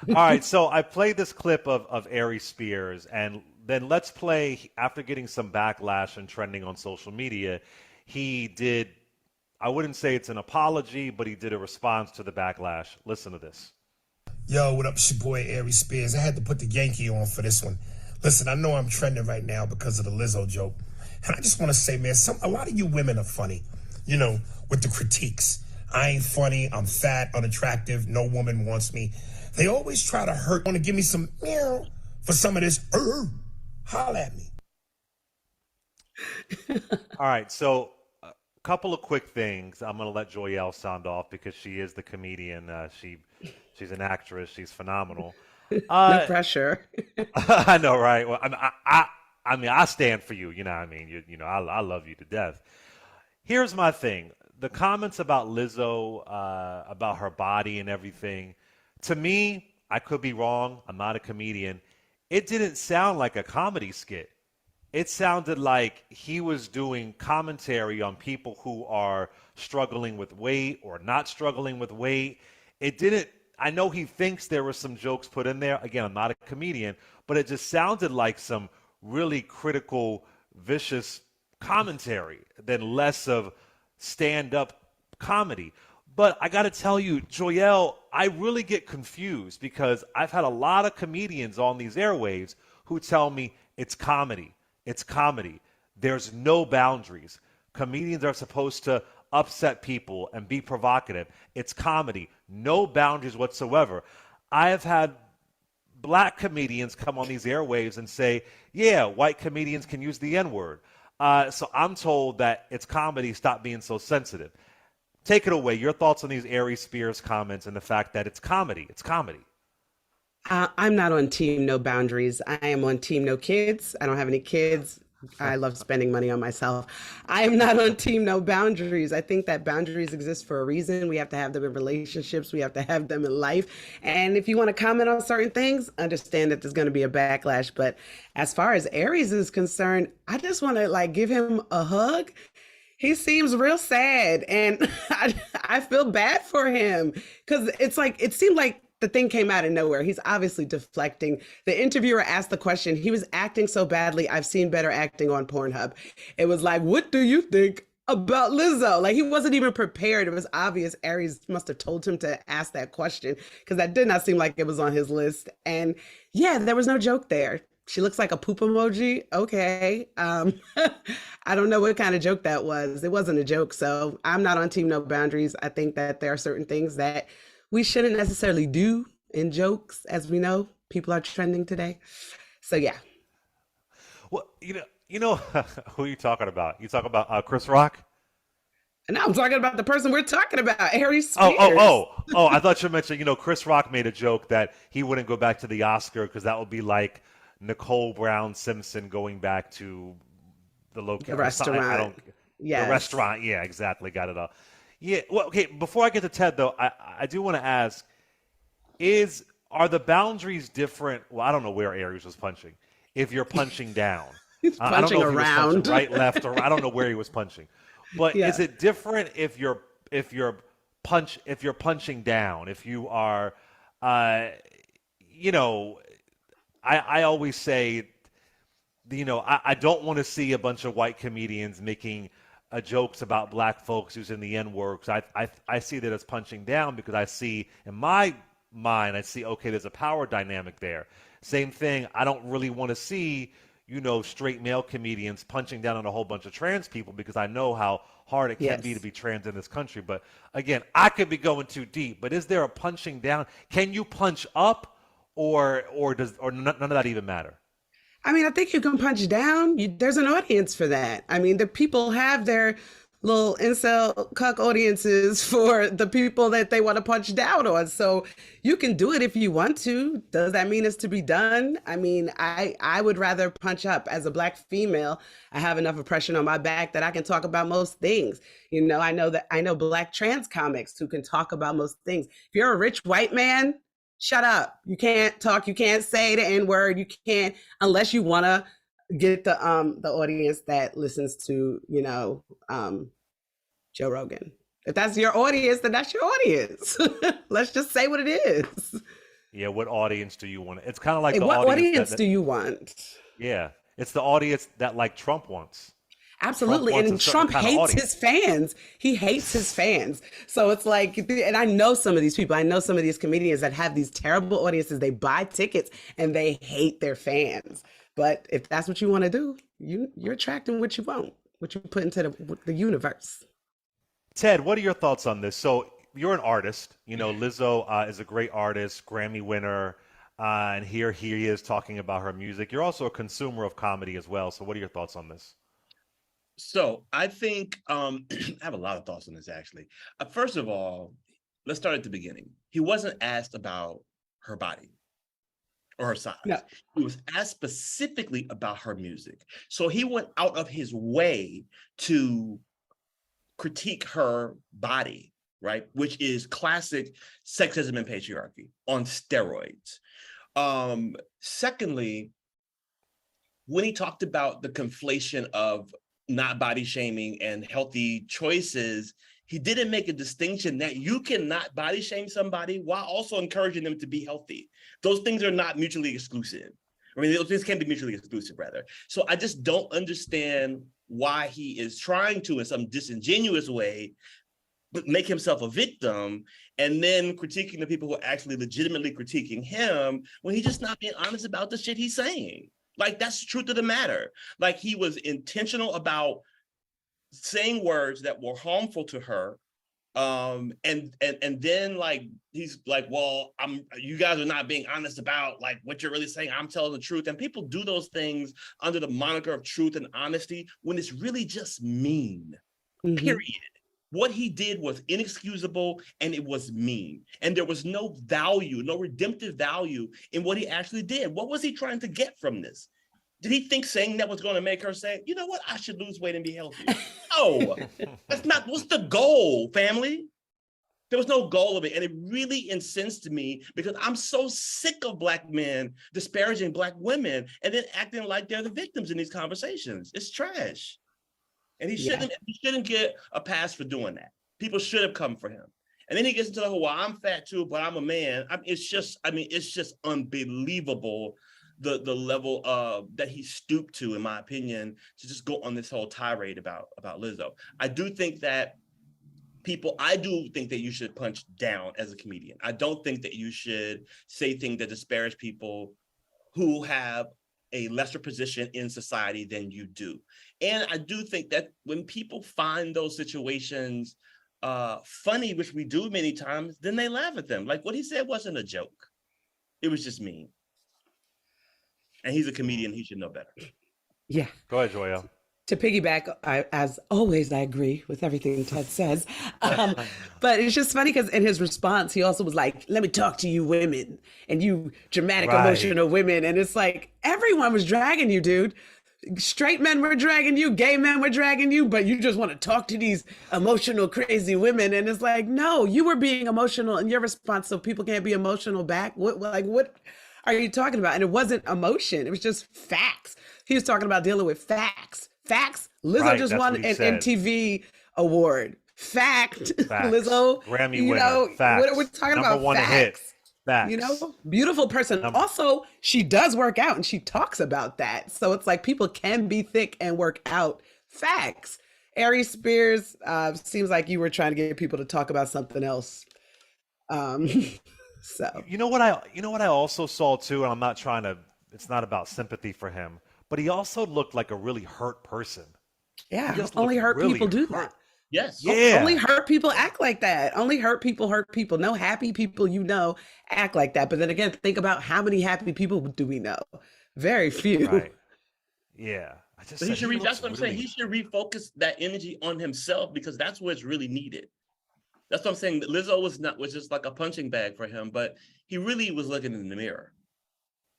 All right, so I played this clip of Aries Spears, and then let's play, after getting some backlash and trending on social media, he did, I wouldn't say it's an apology, but he did a response to the backlash. Listen to this. Yo, what up? It's your boy Aries Spears. I had to put the Yankee on for this one. Listen, I know I'm trending right now because of the Lizzo joke. And I just want to say, man, a lot of you women are funny, with the critiques. I ain't funny, I'm fat, unattractive, no woman wants me. They always try to hurt, want to give me some meow for some of this. Holla at me. All right, so a couple of quick things. I'm going to let Joyelle sound off because she is the comedian. She's an actress. She's phenomenal. No Uh, pressure. I know, right? Well, I mean, I stand for you. You know, what I mean, I love you to death. Here's my thing: the comments about Lizzo, about her body and everything. To me, I could be wrong. I'm not a comedian. It didn't sound like a comedy skit. It sounded like he was doing commentary on people who are struggling with weight or not struggling with weight. It didn't, I know he thinks there were some jokes put in there. Again, I'm not a comedian, but it just sounded like some really critical, vicious commentary than less of stand up comedy. But I got to tell you, Joyelle, I really get confused because I've had a lot of comedians on these airwaves who tell me it's comedy. It's comedy. There's no boundaries. Comedians are supposed to upset people and be provocative. It's comedy. No boundaries whatsoever. I have had black comedians come on these airwaves and say, yeah, white comedians can use the N word. So I'm told that it's comedy. Stop being so sensitive. Take it away. Your thoughts on these Aries Spears comments and the fact that it's comedy. It's comedy. I'm not on team no boundaries. I am on team no kids. I don't have any kids. I love spending money on myself. I am not on team no boundaries. I think that boundaries exist for a reason. We have to have them in relationships. We have to have them in life. And if you want to comment on certain things, understand that there's going to be a backlash. But as far as Aries is concerned, I just want to like give him a hug. He seems real sad, and I feel bad for him because it's like it seemed like the thing came out of nowhere. He's obviously deflecting. The interviewer asked the question. He was acting so badly. I've seen better acting on Pornhub. It was like, "What do you think about Lizzo?" Like he wasn't even prepared. It was obvious Aries must have told him to ask that question because that did not seem like it was on his list. And yeah, there was no joke there. She looks like a poop emoji. Okay. I don't know what kind of joke that was. It wasn't a joke. So I'm not on team no boundaries. I think that there are certain things that we shouldn't necessarily do in jokes. As we know, people are trending today. So yeah. Well, who are you talking about? You talking about Chris Rock? And now I'm talking about the person we're talking about, Aries Oh, oh, Spears. oh! I thought you mentioned. Chris Rock made a joke that he wouldn't go back to the Oscar because that would be like Nicole Brown Simpson going back to the The location. I restaurant. don't. The Yes. restaurant. Yeah, exactly. Got it all. Yeah. Well, okay. Before I get to Ted, though, I do want to ask: Is are the boundaries different? Well, I don't know where Aries was punching. If you're punching down, He's I don't punching know if he was punching around. right, left, or I don't know where he was punching. But is Yeah. it different if you're punching down? If you are, uh, you know, I always say, I don't want to see a bunch of white comedians making jokes about black folks using the N word. 'Cause I see that as punching down because I see in my mind, I see, okay, there's a power dynamic there. Same thing. I don't really want to see, straight male comedians punching down on a whole bunch of trans people because I know how hard it can be to Yes. be trans in this country. But again, I could be going too deep. But is there a punching down? Can you punch up, or none of that even matter? I mean, I think you can punch down. There's an audience for that. I mean, the people have their little incel cuck audiences for the people that they want to punch down on. So you can do it if you want to. Does that mean it's to be done? I mean, I would rather punch up as a black female. I have enough oppression on my back that I can talk about most things. I know black trans comics who can talk about most things. If you're a rich white man, shut up. You can't talk. You can't say the N word. You can't unless you want to get the audience that listens to Joe Rogan. If that's your audience, then that's your audience. Let's just say what it is. Yeah, what audience do you want? It's kind of like Hey, the what audience audience do you want? yeah, it's the audience that like Trump wants. Trump Absolutely. wants a And certain Trump kind of hates his audience. fans. He hates his fans. So it's like, and I know some of these people, I know some of these comedians that have these terrible audiences. They buy tickets and they hate their fans. But if that's what you want to do, you're attracting what you want, what you put into the universe. Ted, what are your thoughts on this? So you're an artist. You know, Lizzo is a great artist, Grammy winner, and here he is talking about her music. You're also a consumer of comedy as well. So what are your thoughts on this? So I think I have a lot of thoughts on this actually. First of all, let's start at the beginning. He wasn't asked about her body or her No. size. He was asked specifically about her music. So he went out of his way to critique her body, right? Which is classic sexism and patriarchy on steroids. Secondly, when he talked about the conflation of not body shaming and healthy choices, he didn't make a distinction that you cannot body shame somebody while also encouraging them to be healthy. Those things are not mutually exclusive. I mean, those things can be mutually exclusive, rather. So I just don't understand why he is trying to, in some disingenuous way, make himself a victim and then critiquing the people who are actually legitimately critiquing him when he's just not being honest about the shit he's saying. Like, that's the truth of the matter. Like, he was intentional saying words that were harmful to her. And then like he's like, well, you guys are not being honest about like what you're really saying. I'm telling the truth. And people do those things under the moniker of truth and honesty when it's really just mean. Mm-hmm. Period. What he did was inexcusable and it was mean. And there was no value, no redemptive value in what he actually did. What was he trying to get from this? Did he think saying that was going to make her say, you know what, I should lose weight and be healthy? No, that's not, what's the goal, family? There was no goal of it. And it really incensed me because I'm so sick of Black men disparaging Black women and then acting like they're the victims in these conversations. It's trash. And he Yeah. shouldn't get a pass for doing that. People should have come for him. And then he gets into the whole, well, I'm fat too, but I'm a man. It's just unbelievable the level that he stooped to, in my opinion, to just go on this whole tirade about Lizzo. I do think that you should punch down as a comedian. I don't think that you should say things that disparage people who have a lesser position in society than you do. And I do think that when people find those situations funny, which we do many times, then they laugh at them. Like what he said wasn't a joke. It was just mean. And he's a comedian, he should know better. Yeah. Go ahead, Joya. To piggyback, as always, I agree with everything Ted says. But it's just funny because in his response, he also was like, let me talk to you women and you dramatic, Right. emotional women. And it's like, everyone was dragging you, dude. Straight men were dragging you, gay men were dragging you, but you just want to talk to these emotional, crazy women. And it's like, no, you were being emotional in your response, so people can't be emotional back. What are you talking about? And it wasn't emotion, it was just facts. He was talking about dealing with facts. Facts. Lizzo Right, just that's won what he an said. MTV award. Fact. Facts. Lizzo, Grammy you winner. know, Facts. we're talking Number about one hit. facts. Facts. You know, beautiful person. Num- Also, she does work out and she talks about that. So it's like people can be thick and work out. Facts. Aries Spears, seems like you were trying to get people to talk about something else. Um, so You know what I also saw too, and I'm not trying to. It's not about sympathy for him, but he also looked like a really hurt person. He yeah, just only looked hurt really people do hurt. that. Yes. Only Yeah. hurt people act like that. Only hurt people hurt people. No happy people act like that. But then again, think about how many happy people do we know? Very few. Right. Yeah. I just But he said should he that's looks what I'm saying. really. He should refocus that energy on himself because that's where it's really needed. That's what I'm saying. Lizzo was just like a punching bag for him, but he really was looking in the mirror.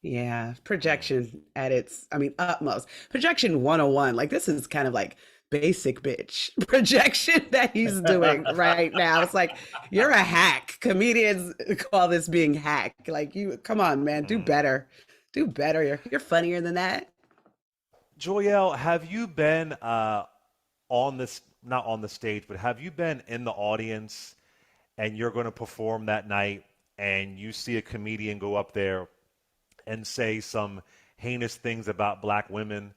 Yeah, Mm. projection at its, utmost. Projection 101. Like, this is kind of like basic bitch projection that he's doing right now. It's like, you're a hack. Comedians call this being hack. Like, come on, man, do Mm. better. Do better. You're funnier than that. Joyelle, have you been on this, not on the stage, but have you been in the audience and you're going to perform that night and you see a comedian go up there and say some heinous things about black women.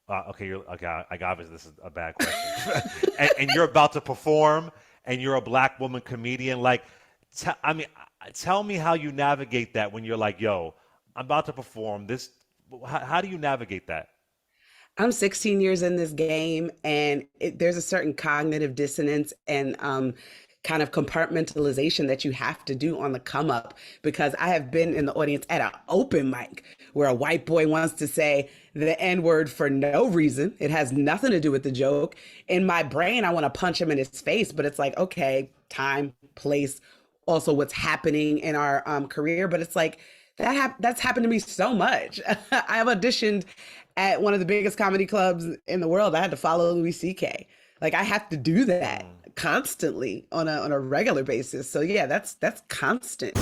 Okay, obviously this is a bad question, and you're about to perform, and you're a black woman comedian. Like, tell me how you navigate that when you're like, "Yo, I'm about to perform this." How do you navigate that? I'm 16 years in this game, and there's a certain cognitive dissonance and kind of compartmentalization that you have to do on the come up, because I have been in the audience at an open mic where a white boy wants to say the N word for no reason. It has nothing to do with the joke. In my brain, I want to punch him in his face, but it's like, okay, time, place, also what's happening in our career. But it's like, that's happened to me so much. I've auditioned at one of the biggest comedy clubs in the world. I had to follow Louis C.K. Like, I have to do that constantly on a regular basis. So yeah, that's constant.